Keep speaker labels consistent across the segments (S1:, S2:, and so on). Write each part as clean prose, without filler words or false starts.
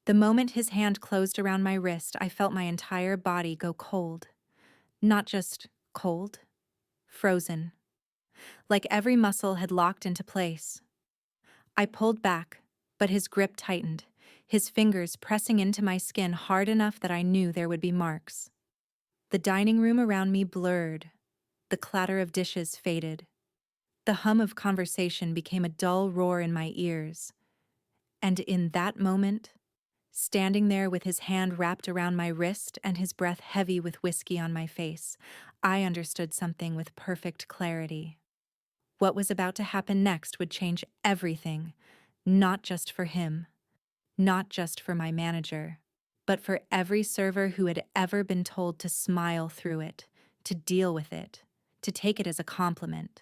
S1: The moment his hand closed around my wrist, I felt my entire body go cold. Not just cold, frozen. Like every muscle had locked into place. I pulled back, but his grip tightened, his fingers pressing into my skin hard enough that I knew there would be marks. The dining room around me blurred. The clatter of dishes faded. The hum of conversation became a dull roar in my ears. And in that moment, standing there with his hand wrapped around my wrist and his breath heavy with whiskey on my face, I understood something with perfect clarity. What was about to happen next would change everything, not just for him, not just for my manager, but for every server who had ever been told to smile through it, to deal with it, to take it as a compliment.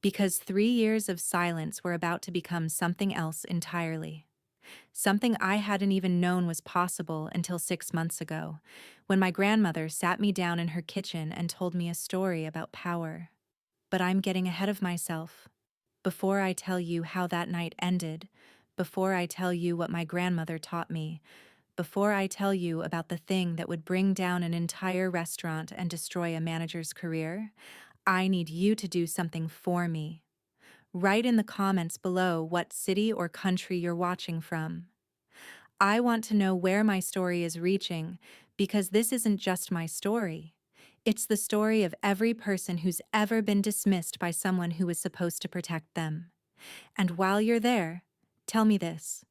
S1: Because 3 years of silence were about to become something else entirely. Something I hadn't even known was possible until 6 months ago, when my grandmother sat me down in her kitchen and told me a story about power. But I'm getting ahead of myself. Before I tell you how that night ended, before I tell you what my grandmother taught me, before I tell you about the thing that would bring down an entire restaurant and destroy a manager's career, I need you to do something for me. Write in the comments below what city or country you're watching from. I want to know where my story is reaching, because this isn't just my story. It's the story of every person who's ever been dismissed by someone who was supposed to protect them. And while you're there, tell me this.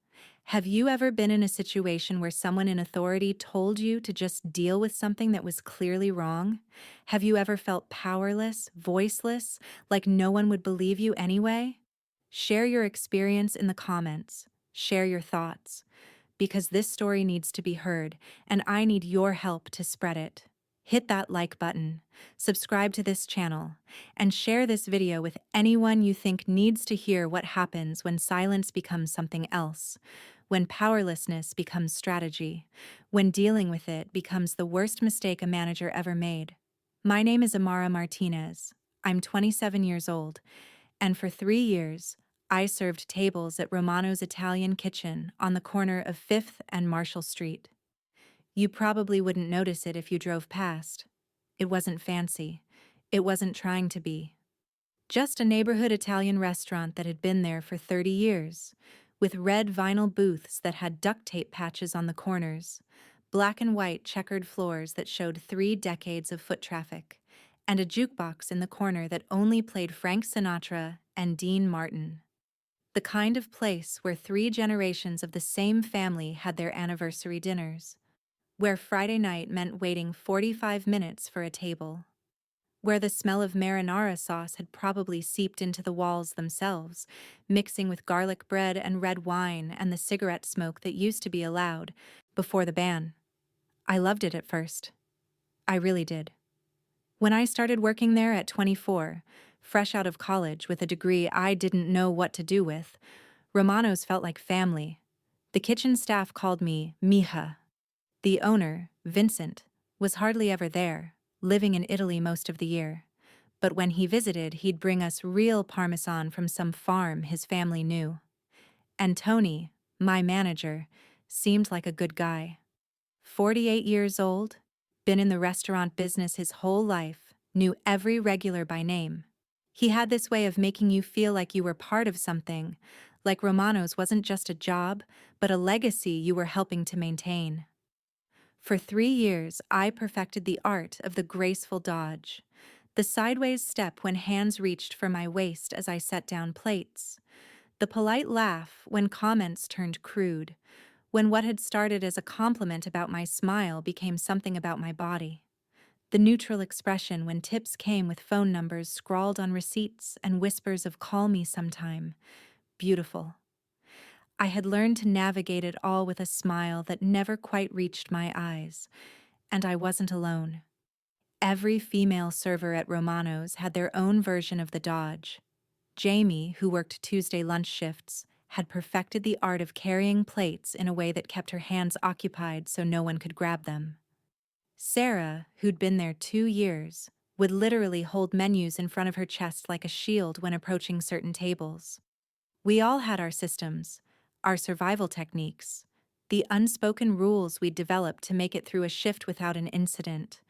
S1: Have you ever been in a situation where someone in authority told you to just deal with something that was clearly wrong? Have you ever felt powerless, voiceless, like no one would believe you anyway? Share your experience in the comments. Share your thoughts. Because this story needs to be heard, and I need your help to spread it. Hit that like button, subscribe to this channel, and share this video with anyone you think needs to hear what happens when silence becomes something else, when powerlessness becomes strategy, when dealing with it becomes the worst mistake a manager ever made. My name is Amara Martinez. I'm 27 years old, and for 3 years, I served tables at Romano's Italian kitchen on the corner of 5th and Marshall Street. You probably wouldn't notice it if you drove past. It wasn't fancy. It wasn't trying to be. Just a neighborhood Italian restaurant that had been there for 30 years, with red vinyl booths that had duct tape patches on the corners, black and white checkered floors that showed 3 decades of foot traffic, and a jukebox in the corner that only played Frank Sinatra and Dean Martin. The kind of place where 3 generations of the same family had their anniversary dinners, where Friday night meant waiting 45 minutes for a table, where the smell of marinara sauce had probably seeped into the walls themselves, mixing with garlic bread and red wine and the cigarette smoke that used to be allowed before the ban. I loved it at first. I really did. When I started working there at 24, fresh out of college with a degree I didn't know what to do with, Romano's felt like family. The kitchen staff called me Mija. The owner, Vincent, was hardly ever there, living in Italy most of the year. But when he visited, he'd bring us real Parmesan from some farm his family knew. And Tony, my manager, seemed like a good guy. 48 years old, been in the restaurant business his whole life, knew every regular by name. He had this way of making you feel like you were part of something, like Romano's wasn't just a job, but a legacy you were helping to maintain. For 3 years, I perfected the art of the graceful dodge, the sideways step when hands reached for my waist as I set down plates, the polite laugh when comments turned crude, when what had started as a compliment about my smile became something about my body, the neutral expression when tips came with phone numbers scrawled on receipts and whispers of "call me sometime." Beautiful. I had learned to navigate it all with a smile that never quite reached my eyes, and I wasn't alone. Every female server at Romano's had their own version of the dodge. Jamie, who worked Tuesday lunch shifts, had perfected the art of carrying plates in a way that kept her hands occupied so no one could grab them. Sarah, who'd been there 2 years, would literally hold menus in front of her chest like a shield when approaching certain tables. We all had our systems, our survival techniques, The unspoken rules we'd developed to make it through a shift without an incident.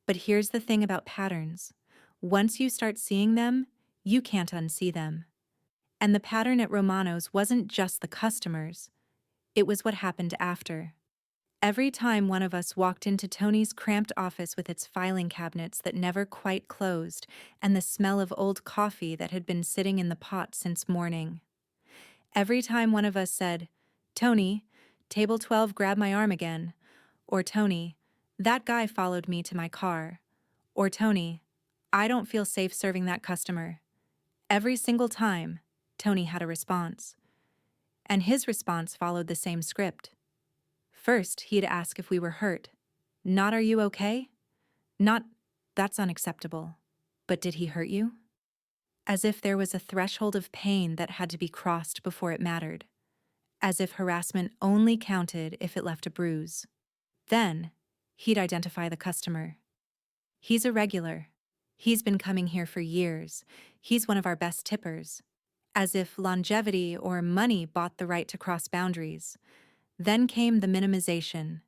S1: But here's the thing about patterns. Once you start seeing them, you can't unsee them. And the pattern at Romano's wasn't just the customers, it was what happened after. Every time one of us walked into Tony's cramped office with its filing cabinets that never quite closed and the smell of old coffee that had been sitting in the pot since morning. Every time one of us said, "Tony, table 12 grabbed my arm again," or "Tony, that guy followed me to my car," or "Tony, I don't feel safe serving that customer." Every single time, Tony had a response. And his response followed the same script. First, he'd ask if we were hurt. Not, "Are you okay?" Not, "That's unacceptable." But, "Did he hurt you?" As if there was a threshold of pain that had to be crossed before it mattered. As if harassment only counted if it left a bruise. Then, he'd identify the customer. "He's a regular. He's been coming here for years. He's one of our best tippers." As if longevity or money bought the right to cross boundaries. Then came the minimization.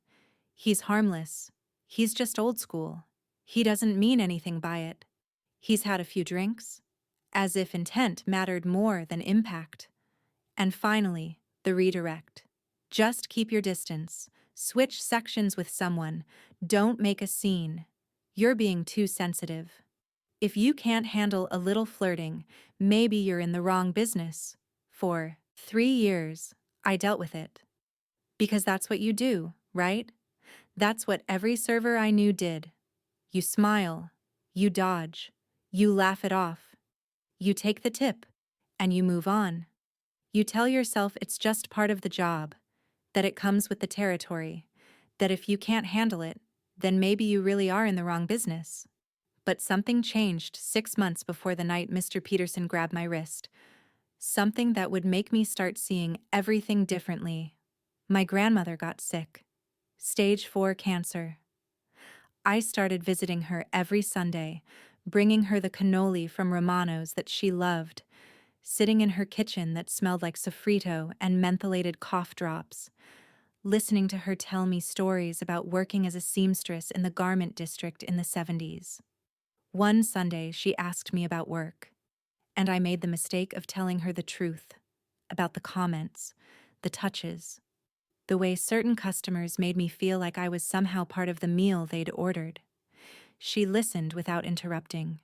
S1: "He's harmless. He's just old school. He doesn't mean anything by it. He's had a few drinks." As if intent mattered more than impact. And finally, the redirect. "Just keep your distance. Switch sections with someone. Don't make a scene. You're being too sensitive. If you can't handle a little flirting, maybe you're in the wrong business." For 3 years, I dealt with it. Because that's what you do, right? That's what every server I knew did. You smile, you dodge, you laugh it off, you take the tip, and you move on. You tell yourself it's just part of the job, that it comes with the territory, that if you can't handle it, then maybe you really are in the wrong business. But something changed 6 months before the night Mr. Peterson grabbed my wrist. Something that would make me start seeing everything differently. My grandmother got sick. Stage 4 cancer. I started visiting her every Sunday, bringing her the cannoli from Romano's that she loved, sitting in her kitchen that smelled like sofrito and mentholated cough drops, listening to her tell me stories about working as a seamstress in the garment district in the 70s. One Sunday, she asked me about work, and I made the mistake of telling her the truth about the comments, the touches, the way certain customers made me feel like I was somehow part of the meal they'd ordered. She listened without interrupting.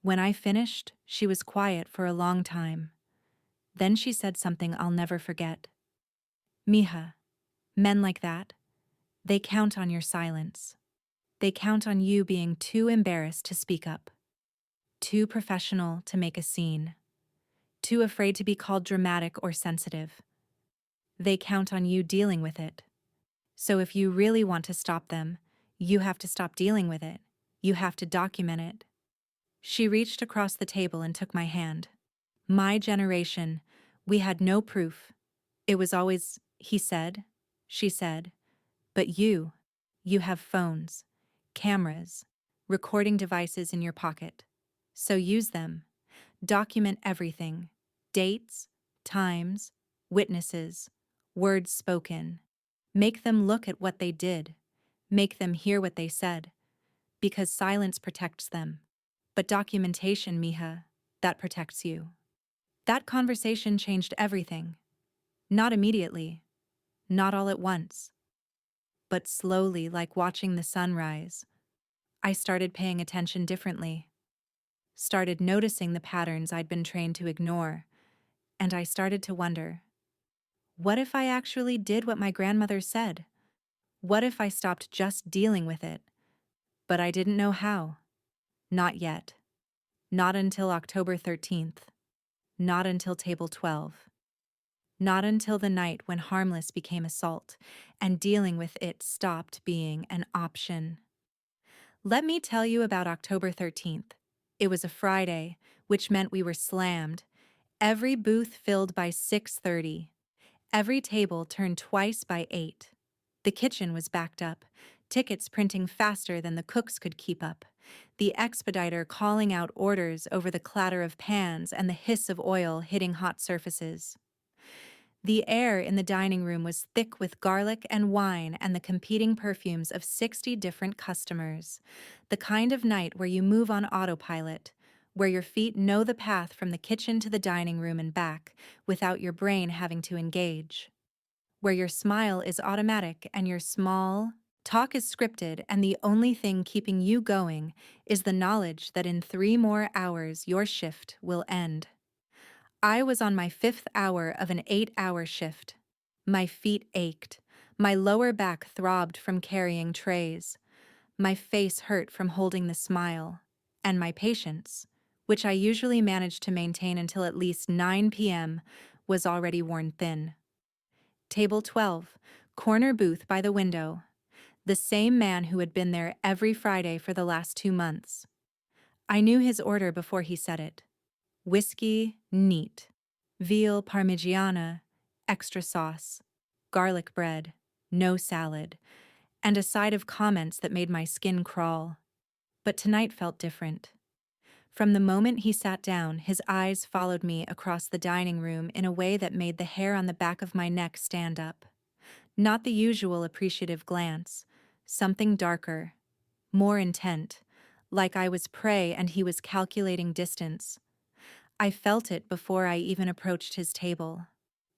S1: When I finished, she was quiet for a long time. Then she said something I'll never forget. "Mija, men like that, they count on your silence. They count on you being too embarrassed to speak up, too professional to make a scene, too afraid to be called dramatic or sensitive. They count on you dealing with it. So if you really want to stop them, you have to stop dealing with it. You have to document it." She reached across the table and took my hand. "My generation, we had no proof. It was always, he said, she said. But you have phones, cameras, recording devices in your pocket. So use them. Document everything. Dates, times, witnesses, words spoken. Make them look at what they did. Make them hear what they said. Because silence protects them. But documentation, Mija, that protects you." That conversation changed everything. Not immediately. Not all at once. But slowly, like watching the sun rise, I started paying attention differently. Started noticing the patterns I'd been trained to ignore. And I started to wonder, what if I actually did what my grandmother said? What if I stopped just dealing with it? But I didn't know how. Not yet. Not until October 13th. Not until table 12. Not until the night when harmless became assault, and dealing with it stopped being an option. Let me tell you about October 13th. It was a Friday, which meant we were slammed. Every booth filled by 6:30. Every table turned twice by 8. The kitchen was backed up, tickets printing faster than the cooks could keep up, the expediter calling out orders over the clatter of pans and the hiss of oil hitting hot surfaces. The air in the dining room was thick with garlic and wine and the competing perfumes of 60 different customers. The kind of night where you move on autopilot, where your feet know the path from the kitchen to the dining room and back without your brain having to engage. Where your smile is automatic and your small talk is scripted, and the only thing keeping you going is the knowledge that in 3 more hours your shift will end. I was on my 5th hour of an 8-hour shift. My feet ached. My lower back throbbed from carrying trays. My face hurt from holding the smile. And my patience, which I usually manage to maintain until at least 9 p.m., was already worn thin. Table 12, corner booth by the window. The same man who had been there every Friday for the last 2 months. I knew his order before he said it. Whiskey, neat. Veal parmigiana, extra sauce. Garlic bread, no salad. And a side of comments that made my skin crawl. But tonight felt different. From the moment he sat down, his eyes followed me across the dining room in a way that made the hair on the back of my neck stand up. Not the usual appreciative glance, something darker, more intent, like I was prey and he was calculating distance. I felt it before I even approached his table.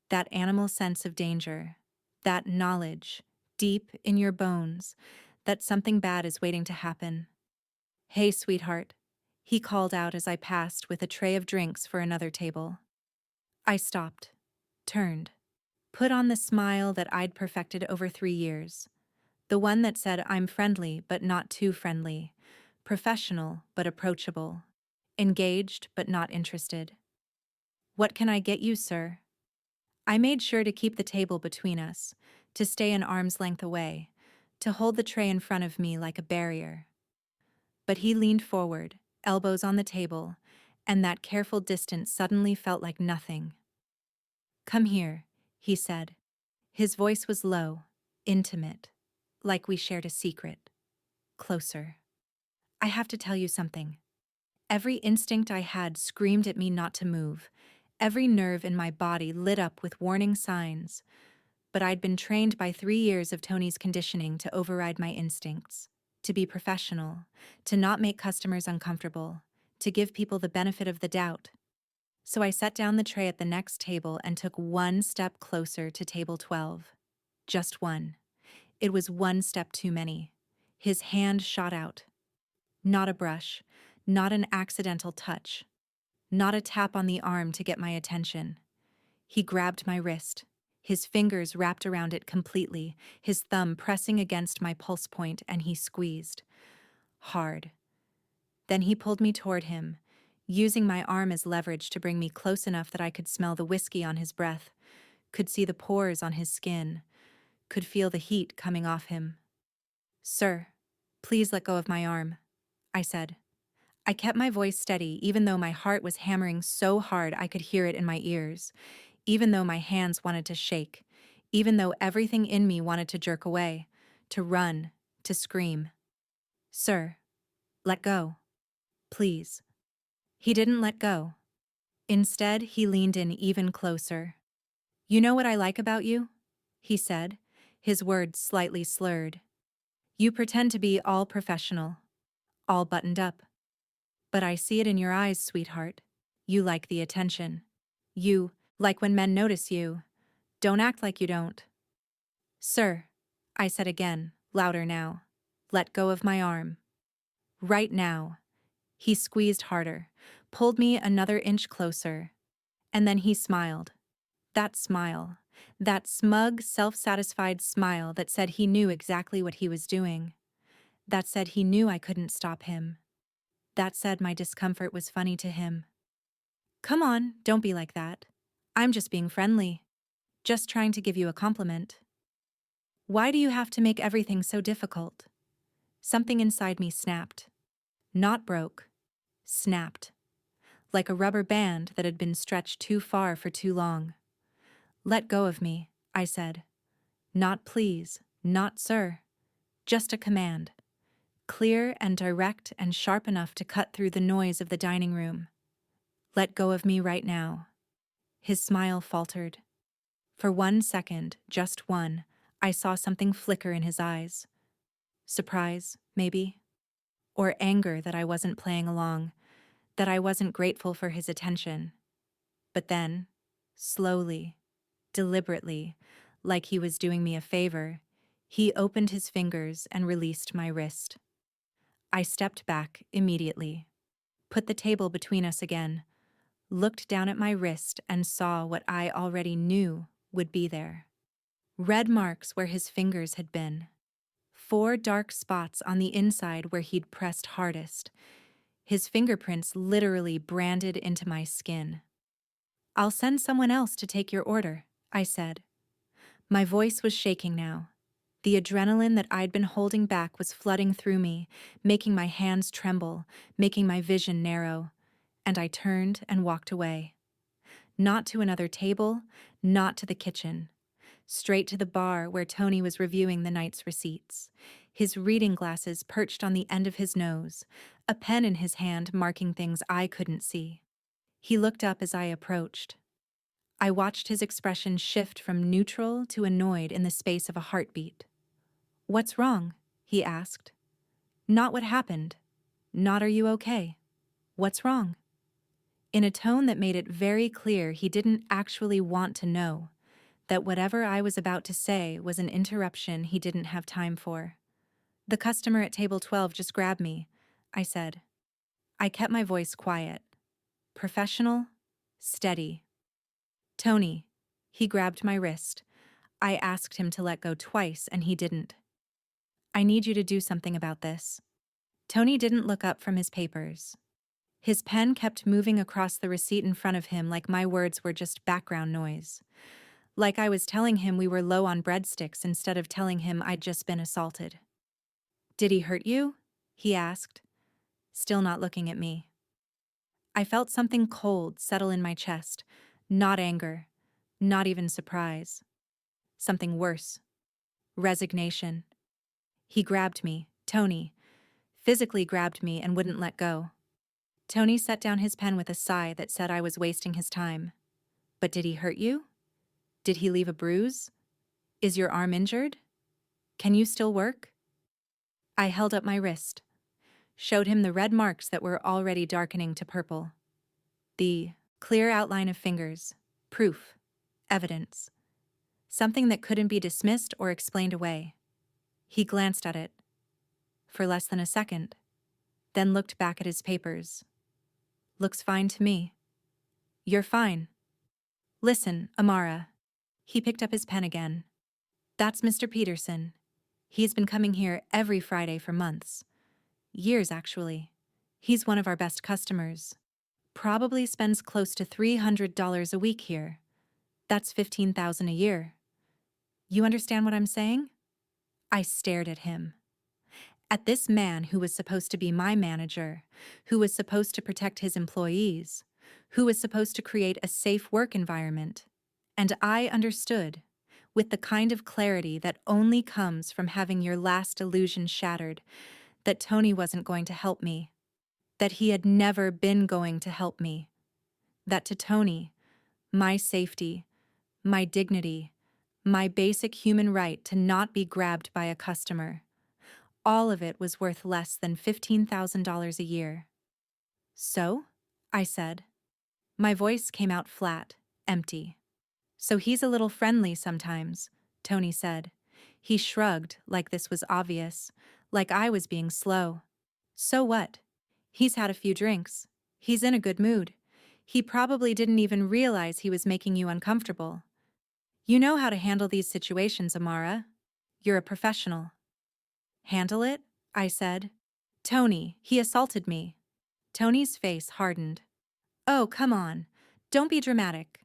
S1: That animal sense of danger, that knowledge, deep in your bones, that something bad is waiting to happen. "Hey, sweetheart," he called out as I passed with a tray of drinks for another table. I stopped, turned, put on the smile that I'd perfected over 3 years. The one that said I'm friendly but not too friendly, professional but approachable, engaged but not interested. "What can I get you, sir?" I made sure to keep the table between us, to stay an arm's length away, to hold the tray in front of me like a barrier. But he leaned forward, elbows on the table, and that careful distance suddenly felt like nothing. "Come here," he said. His voice was low, intimate, like we shared a secret. "Closer. I have to tell you something." Every instinct I had screamed at me not to move. Every nerve in my body lit up with warning signs. But I'd been trained by 3 years of Tony's conditioning to override my instincts, to be professional, to not make customers uncomfortable, to give people the benefit of the doubt. So I set down the tray at the next table and took one step closer to table 12. Just one. It was one step too many. His hand shot out. Not a brush, not an accidental touch, not a tap on the arm to get my attention. He grabbed my wrist, his fingers wrapped around it completely, his thumb pressing against my pulse point, and he squeezed. Hard. Then he pulled me toward him, using my arm as leverage to bring me close enough that I could smell the whiskey on his breath, could see the pores on his skin, could feel the heat coming off him. "Sir, please let go of my arm," I said. I kept my voice steady even though my heart was hammering so hard I could hear it in my ears, even though my hands wanted to shake, even though everything in me wanted to jerk away, to run, to scream. "Sir, let go. Please." He didn't let go. Instead, he leaned in even closer. "You know what I like about you?" he said, his words slightly slurred. "You pretend to be all professional, all buttoned up. But I see it in your eyes, sweetheart. You like the attention. You like when men notice you. Don't act like you don't." "Sir," I said again, louder now, "let go of my arm. Right now." He squeezed harder, pulled me another inch closer, and then he smiled. That smile, that smug, self-satisfied smile that said he knew exactly what he was doing. That said he knew I couldn't stop him. That said my discomfort was funny to him. "Come on, don't be like that. I'm just being friendly. Just trying to give you a compliment." "Why do you have to make everything so difficult?" Something inside me snapped. Not broke. Snapped. Like a rubber band that had been stretched too far for too long. "Let go of me," I said. Not please, not sir. Just a command. Clear and direct and sharp enough to cut through the noise of the dining room. "Let go of me right now." His smile faltered. For 1 second, just one, I saw something flicker in his eyes. Surprise, maybe? Or anger that I wasn't playing along, that I wasn't grateful for his attention. But then, slowly, deliberately, like he was doing me a favor, he opened his fingers and released my wrist. I stepped back immediately, put the table between us again, looked down at my wrist and saw what I already knew would be there. Red marks where his fingers had been. 4 dark spots on the inside where he'd pressed hardest. His fingerprints literally branded into my skin. "I'll send someone else to take your order," I said. My voice was shaking now. The adrenaline that I'd been holding back was flooding through me, making my hands tremble, making my vision narrow. And I turned and walked away. Not to another table, not to the kitchen. Straight to the bar where Tony was reviewing the night's receipts. His reading glasses perched on the end of his nose, a pen in his hand marking things I couldn't see. He looked up as I approached. I watched his expression shift from neutral to annoyed in the space of a heartbeat. "What's wrong?" he asked. Not what happened. Not are you okay? What's wrong? In a tone that made it very clear he didn't actually want to know, that whatever I was about to say was an interruption he didn't have time for. "The customer at table 12 just grabbed me," I said. I kept my voice quiet. Professional, steady. "Tony." He grabbed my wrist. I asked him to let go twice and he didn't. "I need you to do something about this." Tony didn't look up from his papers. His pen kept moving across the receipt in front of him like my words were just background noise. Like I was telling him we were low on breadsticks instead of telling him I'd just been assaulted. "Did he hurt you?" he asked, still not looking at me. I felt something cold settle in my chest, not anger, not even surprise. Something worse. Resignation. He grabbed me, Tony, physically grabbed me and wouldn't let go. Tony set down his pen with a sigh that said I was wasting his time. "But did he hurt you? Did he leave a bruise? Is your arm injured? Can you still work?" I held up my wrist, showed him the red marks that were already darkening to purple. The clear outline of fingers, proof, evidence. Something that couldn't be dismissed or explained away. He glanced at it for less than a second, then looked back at his papers. "Looks fine to me." "You're fine." "Listen, Amara." He picked up his pen again. "That's Mr. Peterson. He's been coming here every Friday for months. Years, actually. He's one of our best customers. Probably spends close to $300 a week here. That's $15,000 a year. You understand what I'm saying?" I stared at him. At this man who was supposed to be my manager, who was supposed to protect his employees, who was supposed to create a safe work environment. And I understood, with the kind of clarity that only comes from having your last illusion shattered, that Tony wasn't going to help me, that he had never been going to help me, that to Tony, my safety, my dignity, my basic human right to not be grabbed by a customer, all of it was worth less than $15,000 a year. "So?" I said. My voice came out flat, empty. "So he's a little friendly sometimes," Tony said. He shrugged like this was obvious, like I was being slow. "So what? He's had a few drinks. He's in a good mood. He probably didn't even realize he was making you uncomfortable. You know how to handle these situations, Amara. You're a professional." "Handle it?" I said. "Tony, he assaulted me." Tony's face hardened. "Oh, come on. Don't be dramatic.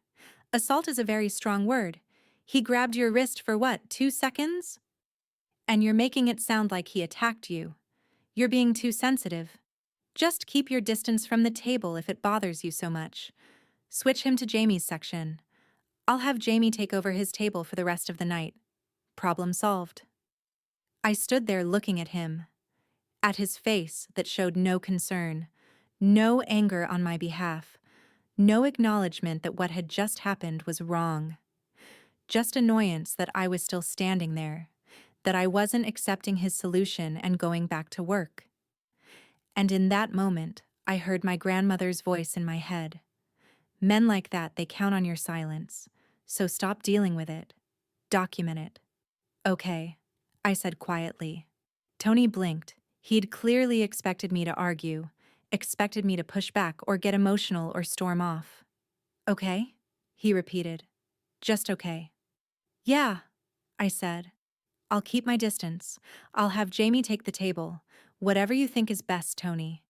S1: Assault is a very strong word. He grabbed your wrist for what, 2 seconds? And you're making it sound like he attacked you. You're being too sensitive. Just keep your distance from the table if it bothers you so much. Switch him to Jamie's section. I'll have Jamie take over his table for the rest of the night. Problem solved." I stood there looking at him, at his face that showed no concern, no anger on my behalf, no acknowledgement that what had just happened was wrong. Just annoyance that I was still standing there, that I wasn't accepting his solution and going back to work. And in that moment, I heard my grandmother's voice in my head. Men like that, they count on your silence. So stop dealing with it. Document it. Okay, I said quietly. Tony blinked. He'd clearly expected me to argue, expected me to push back or get emotional or storm off. Okay? He repeated. Just okay. Yeah, I said. I'll keep my distance. I'll have Jamie take the table. Whatever you think is best, Tony.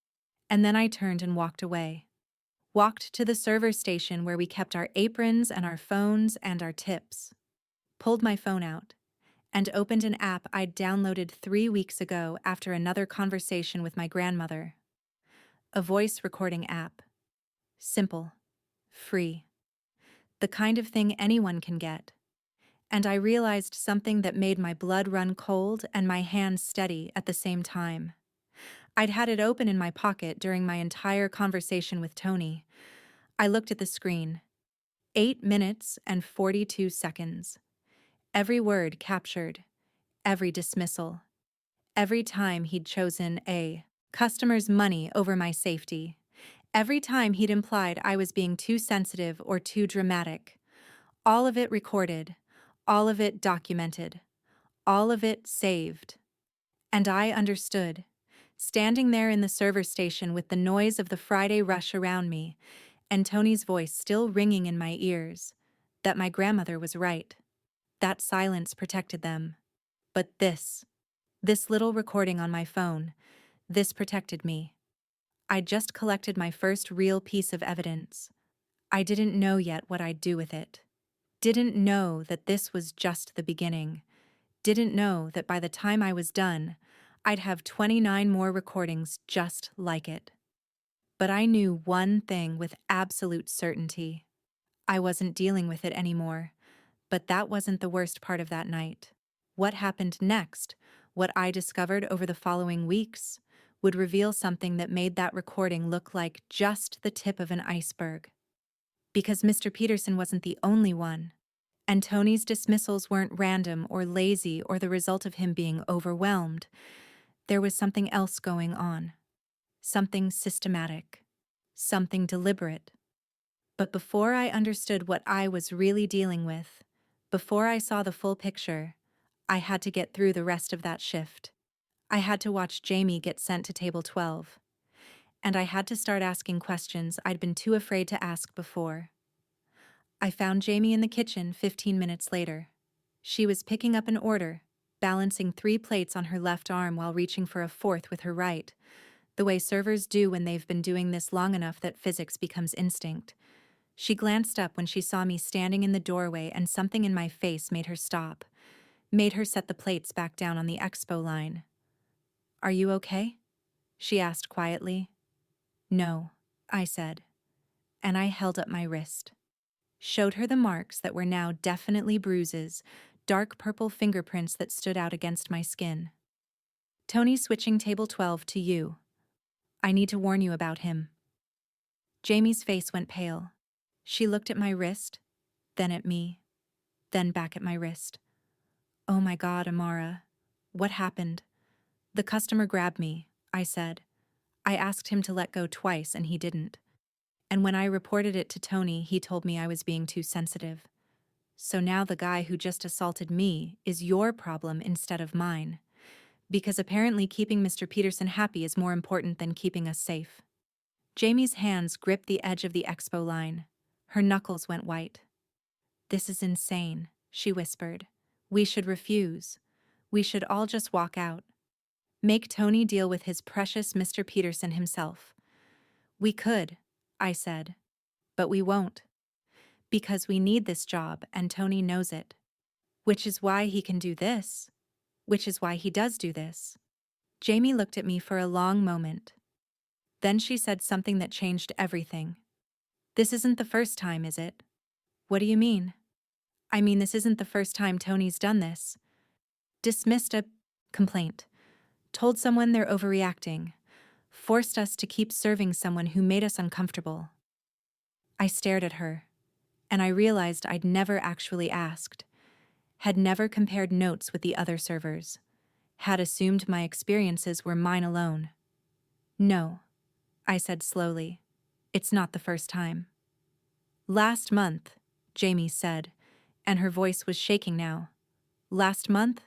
S1: And then I turned and walked away. Walked to the server station where we kept our aprons and our phones and our tips. Pulled my phone out and opened an app I'd downloaded 3 weeks ago after another conversation with my grandmother. A voice recording app. Simple. Free. The kind of thing anyone can get. And I realized something that made my blood run cold and my hands steady at the same time. I'd had it open in my pocket during my entire conversation with Tony. I looked at the screen. 8 minutes and 42 seconds. Every word captured. Every dismissal. Every time he'd chosen a customer's money over my safety. Every time he'd implied I was being too sensitive or too dramatic. All of it recorded. All of it documented. All of it saved. And I understood. Standing there in the server station with the noise of the Friday rush around me, and Tony's voice still ringing in my ears, that my grandmother was right. That silence protected them. But this little recording on my phone, this protected me. I'd just collected my first real piece of evidence. I didn't know yet what I'd do with it. Didn't know that this was just the beginning. Didn't know that by the time I was done, I'd have 29 more recordings just like it. But I knew one thing with absolute certainty. I wasn't dealing with it anymore. But that wasn't the worst part of that night. What happened next, what I discovered over the following weeks, would reveal something that made that recording look like just the tip of an iceberg. Because Mr. Peterson wasn't the only one. And Tony's dismissals weren't random or lazy or the result of him being overwhelmed. There was something else going on. Something systematic. Something deliberate. But before I understood what I was really dealing with, before I saw the full picture, I had to get through the rest of that shift. I had to watch Jamie get sent to table 12. And I had to start asking questions I'd been too afraid to ask before. I found Jamie in the kitchen 15 minutes later. She was picking up an order, balancing 3 plates on her left arm while reaching for a 4th with her right, the way servers do when they've been doing this long enough that physics becomes instinct. She glanced up when she saw me standing in the doorway, and something in my face made her stop, made her set the plates back down on the expo line. "Are you okay?" she asked quietly. "No," I said, and I held up my wrist. Showed her the marks that were now definitely bruises, dark purple fingerprints that stood out against my skin. "Tony's switching table 12 to you. I need to warn you about him." Jamie's face went pale. She looked at my wrist, then at me, then back at my wrist. "Oh my God, Amara. What happened?" "The customer grabbed me," I said. "I asked him to let go twice and he didn't. And when I reported it to Tony, he told me I was being too sensitive. So now the guy who just assaulted me is your problem instead of mine. Because apparently keeping Mr. Peterson happy is more important than keeping us safe." Jamie's hands gripped the edge of the expo line. Her knuckles went white. "This is insane," she whispered. "We should refuse. We should all just walk out. Make Tony deal with his precious Mr. Peterson himself." "We could," I said. "But we won't. Because we need this job and Tony knows it. Which is why he can do this. Which is why he does do this." Jamie looked at me for a long moment. Then she said something that changed everything. "This isn't the first time, is it?" "What do you mean?" "I mean, this isn't the first time Tony's done this. Dismissed a complaint. Told someone they're overreacting. Forced us to keep serving someone who made us uncomfortable." I stared at her, and I realized I'd never actually asked. had never compared notes with the other servers, had assumed my experiences were mine alone. No, I said slowly. It's not the first time. Last month, Jamie said, and her voice was shaking now. Last month,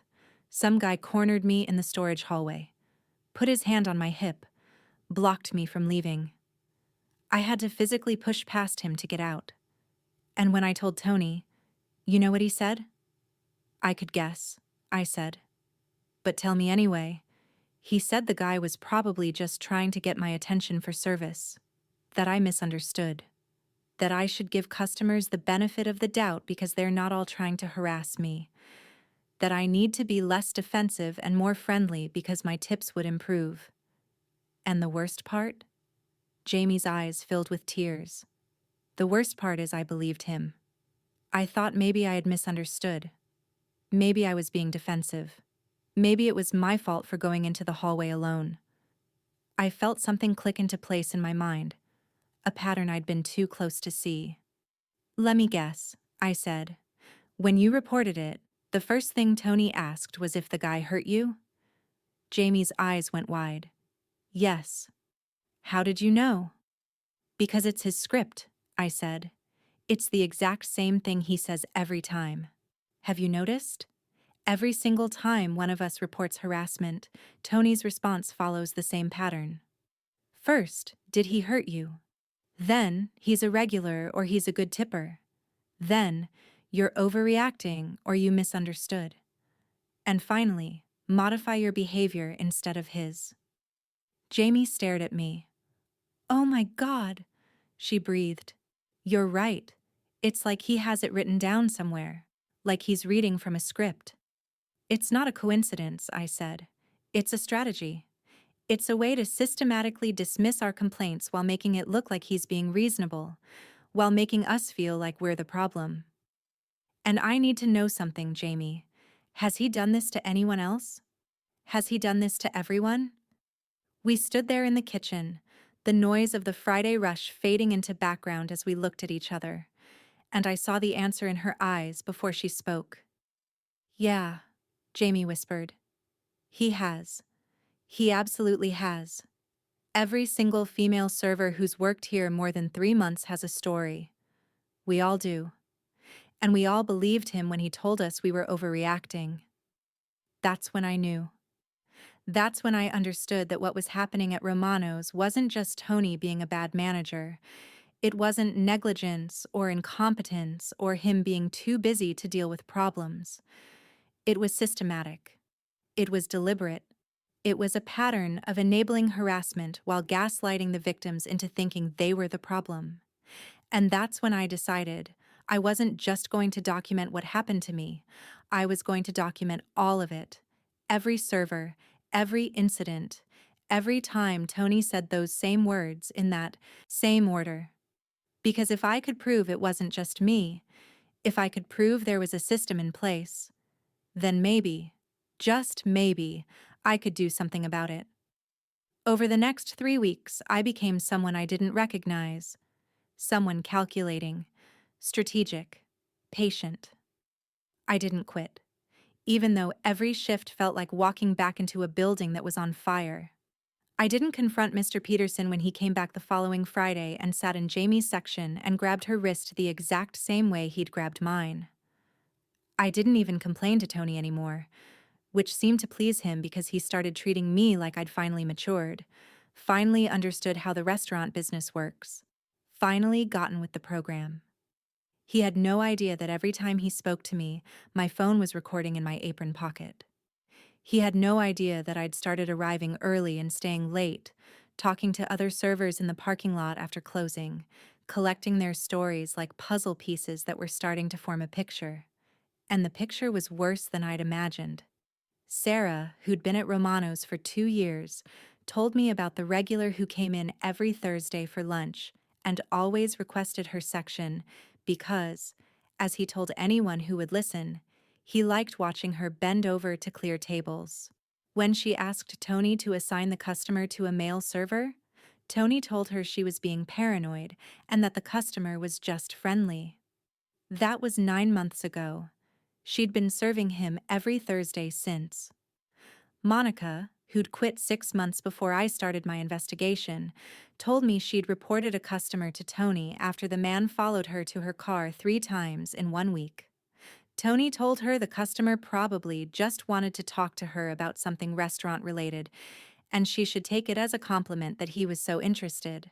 S1: some guy cornered me in the storage hallway, put his hand on my hip, blocked me from leaving. I had to physically push past him to get out. And when I told Tony, you know what he said? I could guess, I said. But tell me anyway. He said the guy was probably just trying to get my attention for service. That I misunderstood. That I should give customers the benefit of the doubt because they're not all trying to harass me. That I need to be less defensive and more friendly because my tips would improve. And the worst part? Jamie's eyes filled with tears. The worst part is I believed him. I thought maybe I had misunderstood. Maybe I was being defensive. Maybe it was my fault for going into the hallway alone. I felt something click into place in my mind, a pattern I'd been too close to see. Let me guess, I said. When you reported it, the first thing Tony asked was if the guy hurt you? Jamie's eyes went wide. Yes. How did you know? Because it's his script, I said. It's the exact same thing he says every time. Have you noticed? Every single time one of us reports harassment, Tony's response follows the same pattern. First, did he hurt you? Then, he's a regular or he's a good tipper. Then, you're overreacting or you misunderstood. And finally, modify your behavior instead of his. Jamie stared at me. Oh my God, she breathed. You're right. It's like he has it written down somewhere, like he's reading from a script. It's not a coincidence, I said. It's a strategy. It's a way to systematically dismiss our complaints while making it look like he's being reasonable, while making us feel like we're the problem. And I need to know something, Jamie. Has he done this to anyone else? Has he done this to everyone? We stood there in the kitchen, the noise of the Friday rush fading into background as we looked at each other, and I saw the answer in her eyes before she spoke. Yeah, Jamie whispered. He has. He absolutely has. Every single female server who's worked here more than 3 months has a story. We all do. And we all believed him when he told us we were overreacting. That's when I knew. That's when I understood that what was happening at Romano's wasn't just Tony being a bad manager. It wasn't negligence or incompetence or him being too busy to deal with problems. It was systematic. It was deliberate. It was a pattern of enabling harassment while gaslighting the victims into thinking they were the problem. And that's when I decided I wasn't just going to document what happened to me. I was going to document all of it. Every server, every incident, every time Tony said those same words in that same order. Because if I could prove it wasn't just me, if I could prove there was a system in place, then maybe, just maybe, I could do something about it. Over the next 3 weeks, I became someone I didn't recognize. Someone calculating, strategic, patient. I didn't quit, even though every shift felt like walking back into a building that was on fire. I didn't confront Mr. Peterson when he came back the following Friday and sat in Jamie's section and grabbed her wrist the exact same way he'd grabbed mine. I didn't even complain to Tony anymore, which seemed to please him because he started treating me like I'd finally matured, finally understood how the restaurant business works, finally gotten with the program. He had no idea that every time he spoke to me, my phone was recording in my apron pocket. He had no idea that I'd started arriving early and staying late, talking to other servers in the parking lot after closing, collecting their stories like puzzle pieces that were starting to form a picture. And the picture was worse than I'd imagined. Sarah, who'd been at Romano's for 2 years, told me about the regular who came in every Thursday for lunch and always requested her section because, as he told anyone who would listen, he liked watching her bend over to clear tables. When she asked Tony to assign the customer to a male server, Tony told her she was being paranoid and that the customer was just friendly. That was 9 months ago. She'd been serving him every Thursday since. Monica, who'd quit 6 months before I started my investigation, told me she'd reported a customer to Tony after the man followed her to her car 3 times in 1 week. Tony told her the customer probably just wanted to talk to her about something restaurant-related, and she should take it as a compliment that he was so interested.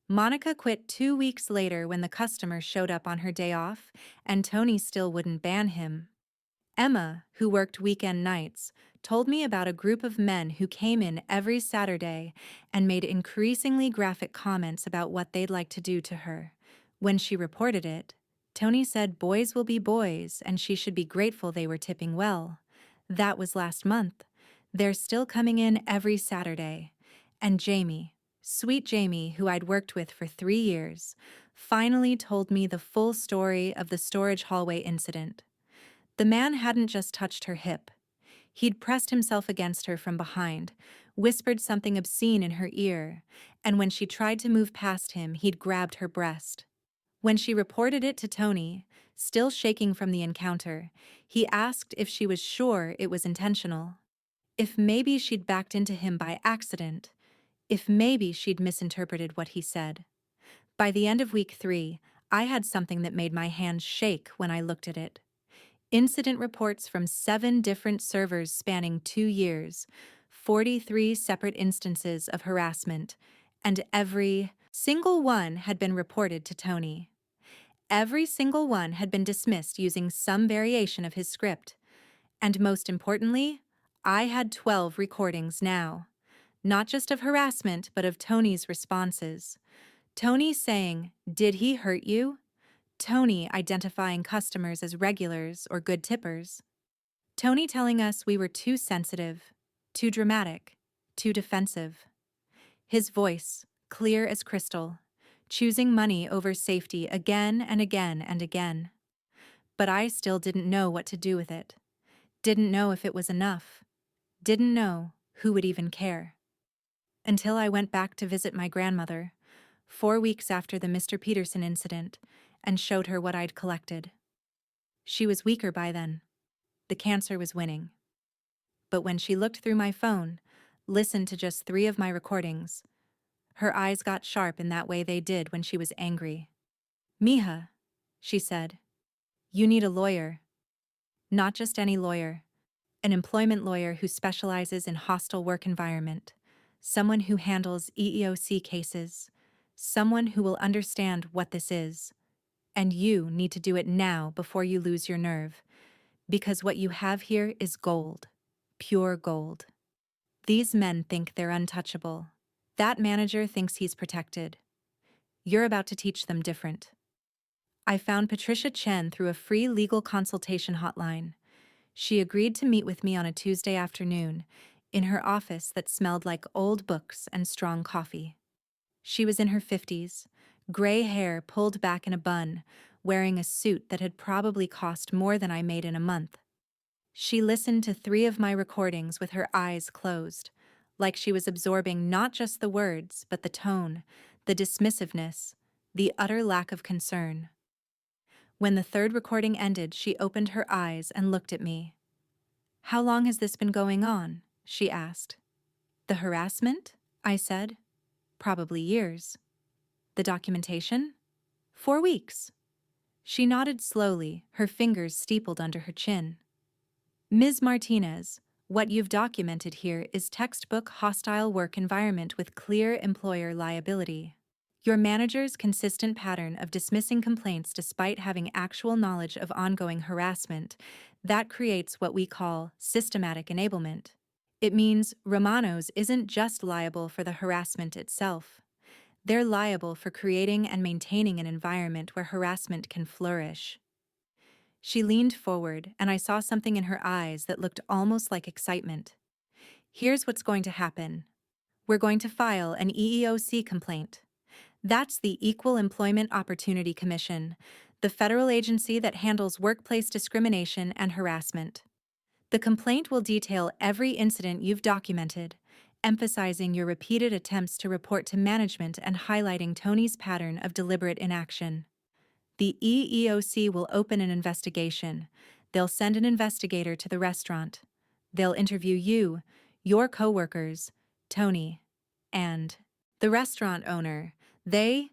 S1: Monica quit 2 weeks later when the customer showed up on her day off, and Tony still wouldn't ban him. Emma, who worked weekend nights, told me about a group of men who came in every Saturday and made increasingly graphic comments about what they'd like to do to her. When she reported it, Tony said boys will be boys and she should be grateful they were tipping well. That was last month. They're still coming in every Saturday. And Jamie, sweet Jamie, who I'd worked with for 3 years, finally told me the full story of the storage hallway incident. The man hadn't just touched her hip. He'd pressed himself against her from behind, whispered something obscene in her ear, and when she tried to move past him, he'd grabbed her breast. When she reported it to Tony, still shaking from the encounter, he asked if she was sure it was intentional. If maybe she'd backed into him by accident. If maybe she'd misinterpreted what he said. By the end of week 3, I had something that made my hands shake when I looked at it. Incident reports from 7 different servers spanning 2 years, 43 separate instances of harassment, and every single one had been reported to Tony. Every single one had been dismissed using some variation of his script. And most importantly, I had 12 recordings now. Not just of harassment, but of Tony's responses. Tony saying, "Did he hurt you?" Tony identifying customers as regulars or good tippers. Tony telling us we were too sensitive, too dramatic, too defensive. His voice, clear as crystal, choosing money over safety again and again and again. But I still didn't know what to do with it. Didn't know if it was enough. Didn't know who would even care. Until I went back to visit my grandmother, 4 weeks after the Mr. Peterson incident, and showed her what I'd collected. She was weaker by then. The cancer was winning. But when she looked through my phone, listened to just 3 of my recordings, her eyes got sharp in that way they did when she was angry. "Mija," she said, "you need a lawyer. Not just any lawyer. An employment lawyer who specializes in hostile work environment. Someone who handles EEOC cases. Someone who will understand what this is. And you need to do it now before you lose your nerve. Because what you have here is gold. Pure gold. These men think they're untouchable. That manager thinks he's protected. You're about to teach them different." I found Patricia Chen through a free legal consultation hotline. She agreed to meet with me on a Tuesday afternoon in her office that smelled like old books and strong coffee. She was in her 50s, gray hair pulled back in a bun, wearing a suit that had probably cost more than I made in a month. She listened to 3 of my recordings with her eyes closed, like she was absorbing not just the words, but the tone, the dismissiveness, the utter lack of concern. When the 3rd recording ended, she opened her eyes and looked at me. "How long has this been going on?" she asked. "The harassment?" I said. "Probably years." "The documentation?" "4 weeks." She nodded slowly, her fingers steepled under her chin. "Ms. Martinez, what you've documented here is textbook hostile work environment with clear employer liability. Your manager's consistent pattern of dismissing complaints despite having actual knowledge of ongoing harassment, that creates what we call systematic enablement. It means Romano's isn't just liable for the harassment itself. They're liable for creating and maintaining an environment where harassment can flourish." She leaned forward, and I saw something in her eyes that looked almost like excitement. "Here's what's going to happen. We're going to file an EEOC complaint. That's the Equal Employment Opportunity Commission, the federal agency that handles workplace discrimination and harassment. The complaint will detail every incident you've documented, emphasizing your repeated attempts to report to management and highlighting Tony's pattern of deliberate inaction. The EEOC will open an investigation, They'll send an investigator to the restaurant. They'll interview you, your coworkers, Tony, and the restaurant owner. They